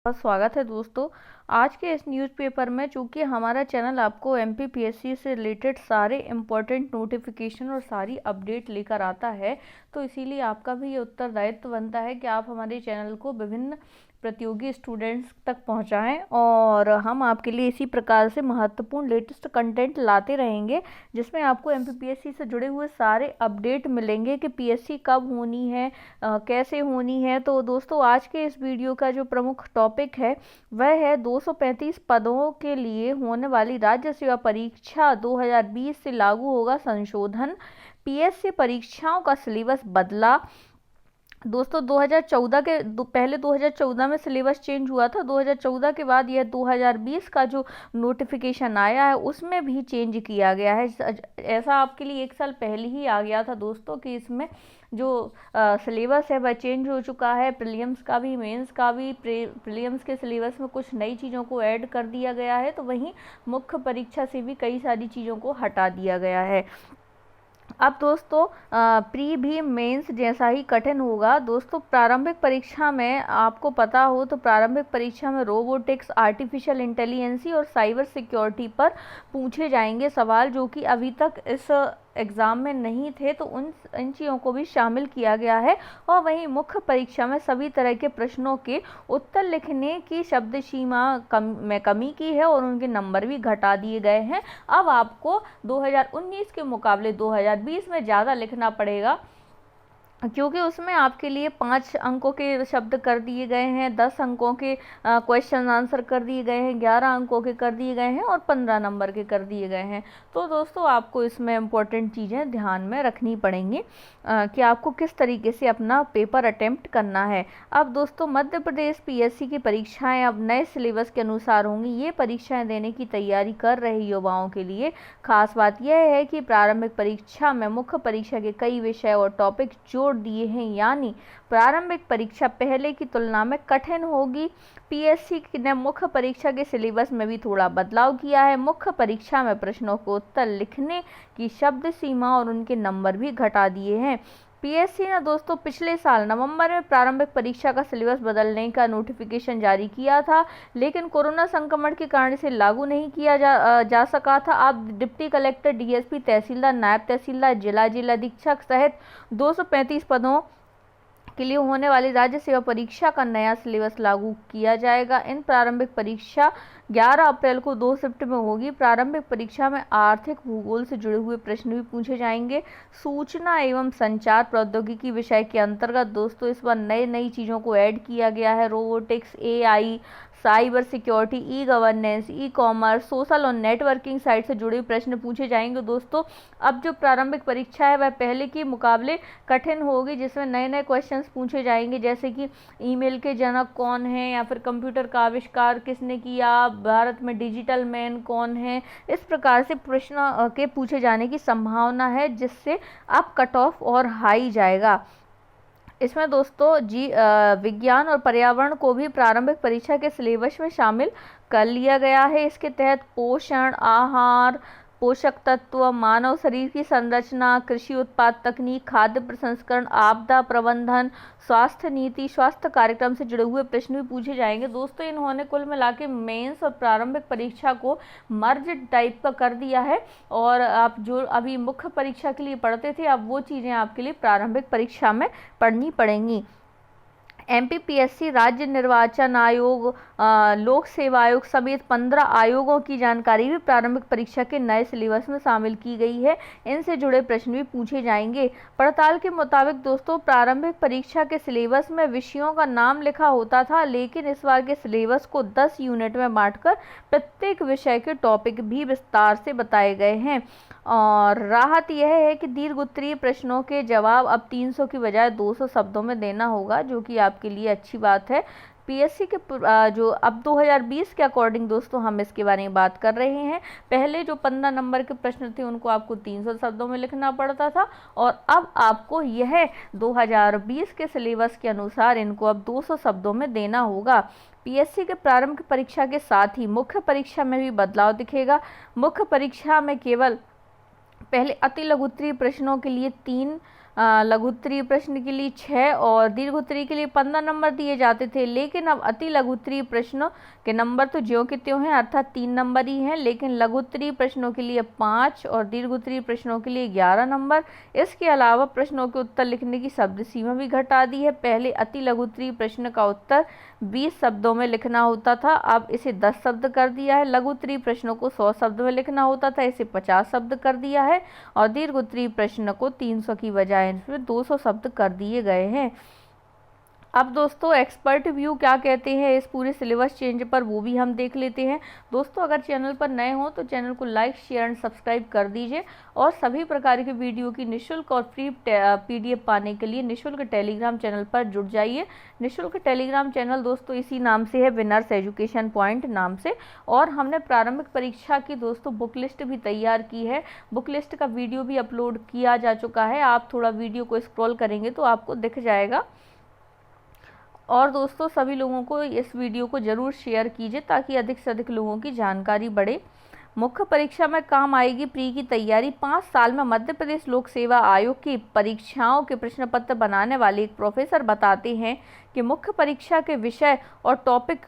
स्वागत है दोस्तों। आज के इस न्यूज़पेपर में चूंकि हमारा चैनल आपको एमपीपीएससी से रिलेटेड सारे इम्पोर्टेंट नोटिफिकेशन और सारी अपडेट लेकर आता है, तो इसीलिए आपका भी ये उत्तरदायित्व बनता है कि आप हमारे चैनल को विभिन्न प्रतियोगी स्टूडेंट्स तक पहुंचाएं और हम आपके लिए इसी प्रकार से महत्वपूर्ण लेटेस्ट कंटेंट लाते रहेंगे, जिसमें आपको एमपीपीएससी से जुड़े हुए सारे अपडेट मिलेंगे कि पीएससी कब होनी है, कैसे होनी है। तो दोस्तों, आज के इस वीडियो का जो प्रमुख टॉपिक है वह है 235 पदों के लिए होने वाली राज्य सेवा परीक्षा 2020 से लागू होगा संशोधन। पीएससी परीक्षाओं का सिलेबस बदला। दोस्तों, 2014 के पहले 2014 में सिलेबस चेंज हुआ था। 2014 के बाद यह 2020 का जो नोटिफिकेशन आया है उसमें भी चेंज किया गया है। ऐसा आपके लिए 1 साल पहले ही आ गया था दोस्तों कि इसमें जो सिलेबस है वह चेंज हो चुका है। प्रीलिम्स का भी, मेंस का भी। प्रीलिम्स के सिलेबस में कुछ नई चीज़ों को ऐड कर दिया गया है, तो वहीं मुख्य परीक्षा से भी कई सारी चीज़ों को हटा दिया गया है। अब दोस्तों, प्री भी मेंस जैसा ही कठिन होगा। दोस्तों, प्रारंभिक परीक्षा में आपको पता हो तो प्रारंभिक परीक्षा में रोबोटिक्स, आर्टिफिशियल इंटेलिजेंसी और साइबर सिक्योरिटी पर पूछे जाएंगे सवाल, जो कि अभी तक इस एग्ज़ाम में नहीं थे, तो इन चीज़ों को भी शामिल किया गया है। और वहीं मुख्य परीक्षा में सभी तरह के प्रश्नों के उत्तर लिखने की शब्द सीमा में कमी की है और उनके नंबर भी घटा दिए गए हैं। अब आपको 2019 के मुकाबले 2020 में ज़्यादा लिखना पड़ेगा, क्योंकि उसमें आपके लिए 5 अंकों के शब्द कर दिए गए हैं, 10 अंकों के क्वेश्चन आंसर कर दिए गए हैं, 11 अंकों के कर दिए गए हैं और 15 नंबर के कर दिए गए हैं। तो दोस्तों, आपको इसमें इम्पोर्टेंट चीज़ें ध्यान में रखनी पड़ेंगी कि आपको किस तरीके से अपना पेपर अटेम्प्ट करना है। अब दोस्तों, मध्य प्रदेश पीएससी की परीक्षाएँ अब नए सिलेबस के अनुसार होंगी। ये परीक्षाएँ देने की तैयारी कर रहे युवाओं के लिए खास बात यह है कि प्रारंभिक परीक्षा में मुख्य परीक्षा के कई विषय और टॉपिक जोड़ दिए हैं, यानी प्रारंभिक परीक्षा पहले की तुलना में कठिन होगी। पीएससी ने मुख्य परीक्षा के सिलेबस में भी थोड़ा बदलाव किया है। मुख्य परीक्षा में प्रश्नों को उत्तर लिखने की शब्द सीमा और उनके नंबर भी घटा दिए हैं। पीएससी ने दोस्तों पिछले साल नवंबर में प्रारंभिक परीक्षा का सिलेबस बदलने का नोटिफिकेशन जारी किया था, लेकिन कोरोना संक्रमण के कारण इसे लागू नहीं किया जा सका था। अब डिप्टी कलेक्टर, डीएसपी, तहसीलदार, नायब तहसीलदार, जिला अधीक्षक सहित 235 पदों के लिए होने वाली राज्य सेवा परीक्षा का नया सिलेबस लागू किया जाएगा। इन प्रारंभिक परीक्षा 11 अप्रैल को 2 शिफ्ट में होगी। प्रारंभिक परीक्षा में आर्थिक भूगोल से जुड़े हुए प्रश्न भी पूछे जाएंगे। सूचना एवं संचार प्रौद्योगिकी विषय के अंतर्गत दोस्तों इस बार नई चीज़ों को ऐड किया गया है। Robotics, AI, cyber security, e governance, e commerce, social और नेटवर्किंग साइट से जुड़े प्रश्न पूछे जाएंगे। दोस्तों, अब जो प्रारंभिक परीक्षा है वह पहले के मुकाबले कठिन होगी, जिसमें नए क्वेश्चंस पूछे जाएंगे, जैसे कि ईमेल के जनक कौन है, या फिर कंप्यूटर का आविष्कार किसने किया, भारत में डिजिटल मैन कौन है। इस प्रकार से प्रश्न के पूछे जाने की संभावना है, जिससे अब कट ऑफ और हाई जाएगा। इसमें दोस्तों विज्ञान और पर्यावरण को भी प्रारंभिक परीक्षा के सिलेबस में शामिल कर लिया गया है। इसके तहत पोषण, आहार, पोषक तत्व, मानव शरीर की संरचना, कृषि उत्पाद तकनीक, खाद्य प्रसंस्करण, आपदा प्रबंधन, स्वास्थ्य नीति, स्वास्थ्य कार्यक्रम से जुड़े हुए प्रश्न भी पूछे जाएंगे। दोस्तों, इन्होंने कुल मिला के मेंस और प्रारंभिक परीक्षा को मर्ज टाइप का कर दिया है, और आप जो अभी मुख्य परीक्षा के लिए पढ़ते थे, अब वो चीज़ें आपके लिए प्रारंभिक परीक्षा में पढ़नी पड़ेंगी। एमपीपीएससी, राज्य निर्वाचन आयोग, लोक सेवा आयोग समेत 15 आयोगों की जानकारी भी प्रारंभिक परीक्षा के नए सिलेबस में शामिल की गई है। इनसे जुड़े प्रश्न भी पूछे जाएंगे। पड़ताल के मुताबिक दोस्तों प्रारंभिक परीक्षा के सिलेबस में विषयों का नाम लिखा होता था, लेकिन इस बार के सिलेबस को 10 यूनिट में बांटकर प्रत्येक विषय के टॉपिक भी विस्तार से बताए गए हैं। और राहत यह है कि दीर्घ उत्तरीय प्रश्नों के जवाब अब 300 की बजाय 200 शब्दों में देना होगा, जो कि आपके लिए अच्छी बात है। पीएससी के जो अब 2020 के अकॉर्डिंग दोस्तों हम इसके बारे में बात कर रहे हैं। पहले जो 15 नंबर के प्रश्न थे उनको आपको 300 शब्दों में लिखना पड़ता था, और अब आपको यह 2020 के सिलेबस के अनुसार इनको अब 200 शब्दों में देना होगा। पीएससी के प्रारंभिक परीक्षा के साथ ही मुख्य परीक्षा में भी बदलाव दिखेगा। मुख्य परीक्षा में केवल पहले अति लघु उत्तरीय प्रश्नों के लिए 3 लघु उत्तरीय प्रश्न के लिए 6 और दीर्घ उत्तरीय के लिए 15 नंबर दिए जाते थे। लेकिन अब अति लघु उत्तरीय प्रश्नों के नंबर तो ज्यों के त्यों हैं, अर्थात 3 नंबर ही हैं, लेकिन लघु उत्तरीय प्रश्नों के लिए 5 और दीर्घ उत्तरीय प्रश्नों के लिए 11 नंबर। इसके अलावा प्रश्नों के उत्तर लिखने की शब्द सीमा भी घटा दी है। पहले अति लघु उत्तरीय प्रश्न का उत्तर 20 शब्दों में लिखना होता था, अब इसे 10 शब्द कर दिया है। लघु उत्तरीय प्रश्नों को 100 शब्द में लिखना होता था, इसे 50 शब्द कर दिया है। और दीर्घ उत्तरीय प्रश्न को 300 की बजाय इसमें 200 शब्द कर दिए गए हैं। अब दोस्तों एक्सपर्ट व्यू क्या कहते हैं इस पूरे सिलेबस चेंज पर, वो भी हम देख लेते हैं। दोस्तों अगर चैनल पर नए हो तो चैनल को लाइक शेयर एंड सब्सक्राइब कर दीजिए और सभी प्रकार के वीडियो की निःशुल्क और फ्री PDF पाने के लिए निःशुल्क टेलीग्राम चैनल पर जुड़ जाइए। निःशुल्क टेलीग्राम चैनल दोस्तों इसी नाम से है, विनर्स एजुकेशन पॉइंट नाम से। और हमने प्रारंभिक परीक्षा की दोस्तों बुक लिस्ट भी तैयार की है। बुक लिस्ट का वीडियो भी अपलोड किया जा चुका है, आप थोड़ा वीडियो को स्क्रॉल करेंगे तो आपको दिख जाएगा। और दोस्तों सभी लोगों को इस वीडियो को ज़रूर शेयर कीजिए ताकि अधिक से अधिक लोगों की जानकारी बढ़े। मुख्य परीक्षा में काम आएगी प्री की तैयारी। 5 साल में मध्य प्रदेश लोक सेवा आयोग की परीक्षाओं के प्रश्न पत्र बनाने वाले एक प्रोफेसर बताते हैं कि मुख्य परीक्षा के विषय और टॉपिक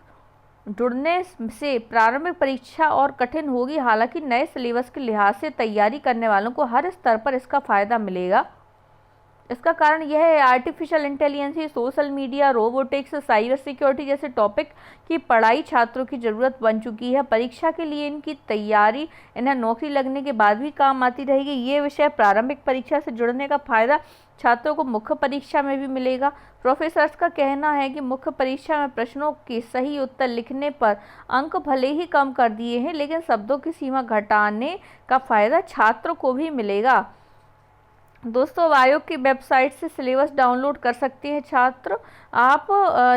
जुड़ने से प्रारंभिक परीक्षा और कठिन होगी। हालांकि नए सिलेबस के लिहाज से तैयारी करने वालों को हर स्तर पर इसका फायदा मिलेगा। इसका कारण यह है artificial intelligence, social media, robotics, cyber security जैसे टॉपिक की पढ़ाई छात्रों की ज़रूरत बन चुकी है। परीक्षा के लिए इनकी तैयारी इन्हें नौकरी लगने के बाद भी काम आती रहेगी। ये विषय प्रारंभिक परीक्षा से जुड़ने का फायदा छात्रों को मुख्य परीक्षा में भी मिलेगा। प्रोफेसर्स का कहना है कि मुख्य परीक्षा में प्रश्नों के सही उत्तर लिखने पर अंक भले ही कम कर दिए हैं, लेकिन शब्दों की सीमा घटाने का फायदा छात्रों को भी मिलेगा। दोस्तों अब आयोग की वेबसाइट से सिलेबस डाउनलोड कर सकते हैं छात्र। आप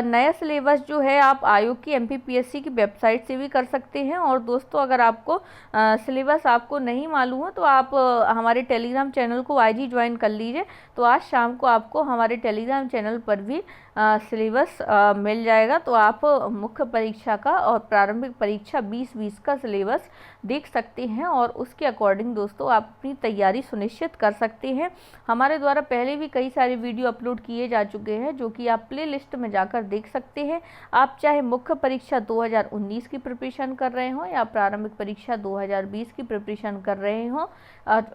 नया सिलेबस जो है आप आयोग की MPPSC की वेबसाइट से भी कर सकते हैं। और दोस्तों अगर आपको सिलेबस आपको नहीं मालूम हो तो आप हमारे टेलीग्राम चैनल को IG ज्वाइन कर लीजिए, तो आज शाम को आपको हमारे टेलीग्राम चैनल पर भी सिलेबस मिल जाएगा। तो आप मुख्य परीक्षा का और प्रारंभिक परीक्षा 2020 का सिलेबस देख सकते हैं और उसके अकॉर्डिंग दोस्तों आप अपनी तैयारी सुनिश्चित कर सकते हैं। हमारे द्वारा पहले भी कई सारे वीडियो अपलोड किए जा चुके हैं जो कि आप प्ले लिस्ट में जाकर देख सकते हैं। आप चाहे मुख्य परीक्षा 2019 की प्रिपरेशन कर रहे हो या प्रारंभिक परीक्षा 2020 की प्रिपरेशन कर रहे हो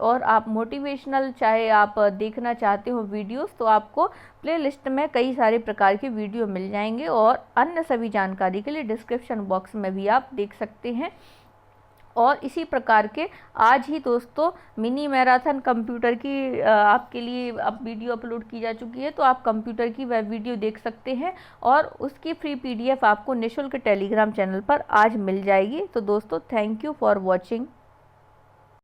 और आप मोटिवेशनल चाहे आप देखना चाहते हो वीडियोस, तो आपको प्ले लिस्ट में कई सारे प्रकार के वीडियो मिल जाएंगे। और अन्य सभी जानकारी के लिए डिस्क्रिप्शन बॉक्स में भी आप देख सकते हैं। और इसी प्रकार के आज ही दोस्तों मिनी मैराथन कंप्यूटर की आपके लिए अब वीडियो अपलोड की जा चुकी है, तो आप कंप्यूटर की वह वीडियो देख सकते हैं और उसकी फ्री PDF आपको निःशुल्क टेलीग्राम चैनल पर आज मिल जाएगी। तो दोस्तों थैंक यू फॉर वॉचिंग।